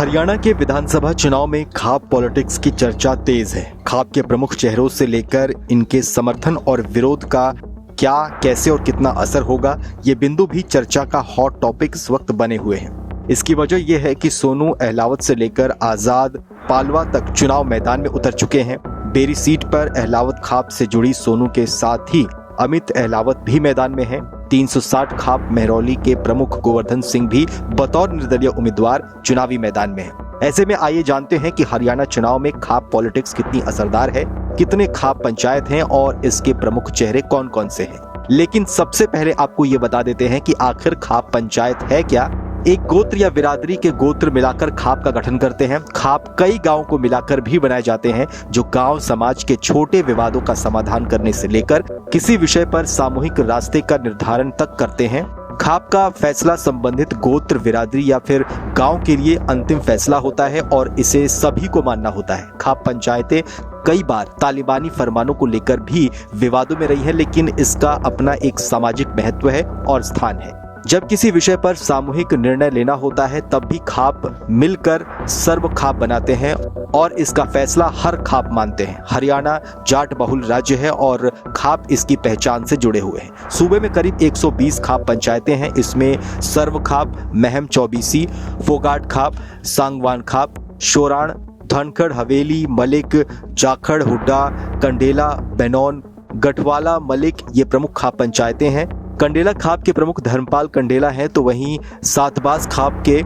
हरियाणा के विधानसभा चुनाव में खाप पॉलिटिक्स की चर्चा तेज है। खाप के प्रमुख चेहरों से लेकर इनके समर्थन और विरोध का क्या, कैसे और कितना असर होगा, ये बिंदु भी चर्चा का हॉट टॉपिक इस वक्त बने हुए हैं। इसकी वजह यह है कि सोनू अहलावत से लेकर आजाद पालवा तक चुनाव मैदान में उतर चुके हैं। बेरी सीट पर अहलावत खाप से जुड़ी सोनू के साथ ही अमित अहलावत भी मैदान में हैं। 360 खाप महरौली के प्रमुख गोवर्धन सिंह भी बतौर निर्दलीय उम्मीदवार चुनावी मैदान में हैं। ऐसे में आइए जानते हैं कि हरियाणा चुनाव में खाप पॉलिटिक्स कितनी असरदार है, कितने खाप पंचायत हैं और इसके प्रमुख चेहरे कौन कौन से हैं। लेकिन सबसे पहले आपको ये बता देते हैं कि आखिर खाप पंचायत है क्या। एक गोत्र या बिरादरी के गोत्र मिलाकर खाप का गठन करते हैं। खाप कई गांवों को मिलाकर भी बनाए जाते हैं, जो गांव समाज के छोटे विवादों का समाधान करने से लेकर किसी विषय पर सामूहिक रास्ते का निर्धारण तक करते हैं। खाप का फैसला संबंधित गोत्र, बिरादरी या फिर गांव के लिए अंतिम फैसला होता है और इसे सभी को मानना होता है। खाप पंचायतें कई बार तालिबानी फरमानों को लेकर भी विवादों में रही है, लेकिन इसका अपना एक सामाजिक महत्व है और स्थान है। जब किसी विषय पर सामूहिक निर्णय लेना होता है तब भी खाप मिलकर सर्व खाप बनाते हैं और इसका फैसला हर खाप मानते हैं। हरियाणा जाट बहुल राज्य है और खाप इसकी पहचान से जुड़े हुए हैं। सूबे में करीब 120 खाप पंचायतें हैं। इसमें सर्व खाप, महम चौबीसी, फोगाट खाप, सांगवान खाप, शोराण, धनखड़, हवेली, मलिक, जाखड़, हुड्डा, कंडेला, बेनौन, गठवाला, मलिक ये प्रमुख खाप पंचायतें हैं। कंडेला खाप के प्रमुख धर्मपाल कंडेला हैं, तो वहीं सातबाज खाप के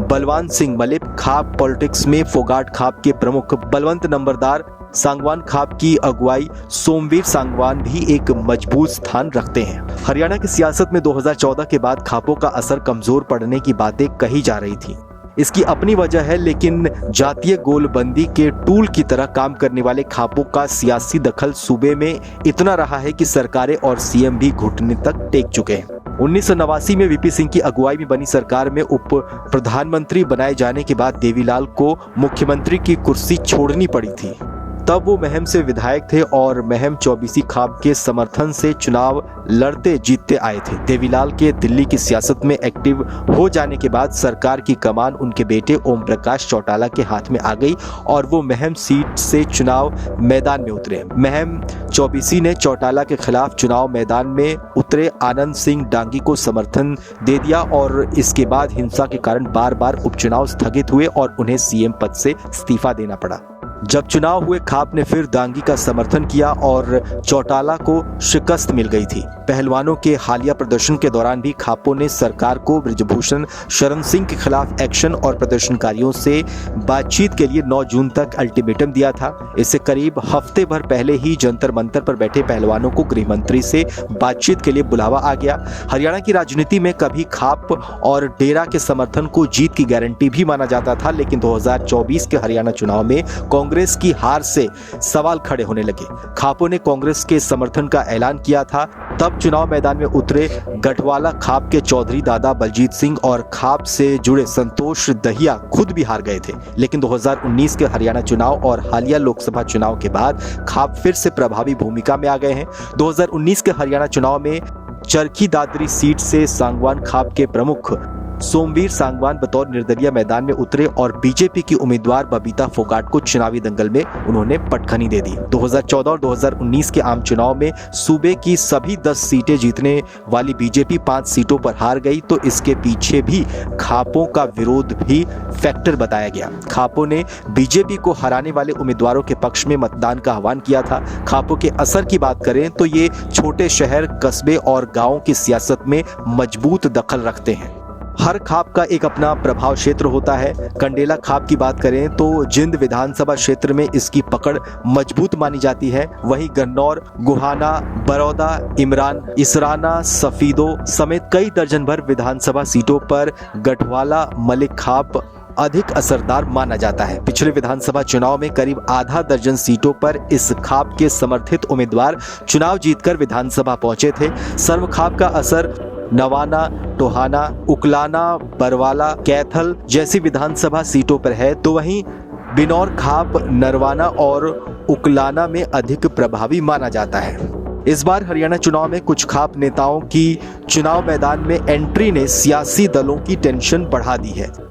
बलवान सिंह मलिक। खाप पॉलिटिक्स में फोगाट खाप के प्रमुख बलवंत नंबरदार, सांगवान खाप की अगुवाई सोमवीर सांगवान भी एक मजबूत स्थान रखते हैं। हरियाणा की सियासत में 2014 के बाद खापों का असर कमजोर पड़ने की बातें कही जा रही थी। इसकी अपनी वजह है, लेकिन जातीय गोलबंदी के टूल की तरह काम करने वाले खापों का सियासी दखल सूबे में इतना रहा है कि सरकारें और सीएम भी घुटने तक टेक चुके हैं। 1989 में वीपी सिंह की अगुवाई में बनी सरकार में उप प्रधानमंत्री बनाए जाने के बाद देवीलाल को मुख्यमंत्री की कुर्सी छोड़नी पड़ी थी। तब वो महम से विधायक थे और महम चौबीसी खाप के समर्थन से चुनाव लड़ते जीतते आए थे। देवीलाल के दिल्ली की सियासत में एक्टिव हो जाने के बाद सरकार की कमान उनके बेटे ओम प्रकाश चौटाला के हाथ में आ गई और वो महम सीट से चुनाव मैदान में उतरे। महम चौबीसी ने चौटाला के खिलाफ चुनाव मैदान में उतरे आनंद सिंह डांगी को समर्थन दे दिया और इसके बाद हिंसा के कारण बार बार उपचुनाव स्थगित हुए और उन्हें सीएम पद से इस्तीफा देना पड़ा। जब चुनाव हुए, खाप ने फिर दांगी का समर्थन किया और चौटाला को शिकस्त मिल गई थी। पहलवानों के हालिया प्रदर्शन के दौरान भी खापों ने सरकार को बृजभूषण शरण सिंह के खिलाफ एक्शन और प्रदर्शनकारियों से बातचीत के लिए 9 जून तक अल्टीमेटम दिया था। इससे करीब हफ्ते भर पहले ही जंतर मंतर पर बैठे पहलवानों को गृह मंत्री से बातचीत के लिए बुलावा आ गया। हरियाणा की राजनीति में कभी खाप और डेरा के समर्थन को जीत की गारंटी भी माना जाता था, लेकिन 2024 के हरियाणा चुनाव में कांग्रेस की हार से सवाल खड़े होने लगे। खापों ने कांग्रेस के समर्थन का ऐलान किया था। तब चुनाव मैदान में उतरे गठवाला खाप के चौधरी दादा बलजीत सिंह और खाप से जुड़े संतोष दहिया खुद भी हार गए थे। लेकिन 2019 के हरियाणा चुनाव और हालिया लोकसभा चुनाव के बाद खाप फिर से प्रभावी भूमिका में आ गए हैं। 2019 के हरियाणा चुनाव में चरखी दादरी सीट से सांगवान खाप के प्रमुख सोमवीर सांगवान बतौर निर्दलीय मैदान में उतरे और बीजेपी की उम्मीदवार बबीता फोगाट को चुनावी दंगल में उन्होंने पटखनी दे दी। 2014 और 2019 के आम चुनाव में सूबे की सभी 10 सीटें जीतने वाली बीजेपी 5 सीटों पर हार गई, तो इसके पीछे भी खापों का विरोध भी फैक्टर बताया गया। खापों ने बीजेपी को हराने वाले उम्मीदवारों के पक्ष में मतदान का आह्वान किया था। खापों के असर की बात करें तो ये छोटे शहर, कस्बे और गाँव की सियासत में मजबूत दखल रखते हैं। हर खाप का एक अपना प्रभाव क्षेत्र होता है। कंडेला खाप की बात करें तो जिंद विधानसभा क्षेत्र में इसकी पकड़ मजबूत मानी जाती है। वहीं गन्नौर, गुहाना, बड़ौदा, इमरान, इसराना, सफीदो समेत कई दर्जन भर विधानसभा सीटों पर गठवाला मलिक खाप अधिक असरदार माना जाता है। पिछले विधानसभा चुनाव में करीब आधा दर्जन सीटों पर इस खाप के समर्थित उम्मीदवार चुनाव जीतकर विधानसभा पहुंचे थे। सर्व खाप का असर नवाना, टोहाना, उकलाना, बरवाला, कैथल जैसी विधानसभा सीटों पर है, तो वहीं बिनौर खाप नरवाना और उकलाना में अधिक प्रभावी माना जाता है। इस बार हरियाणा चुनाव में कुछ खाप नेताओं की चुनाव मैदान में एंट्री ने सियासी दलों की टेंशन बढ़ा दी है।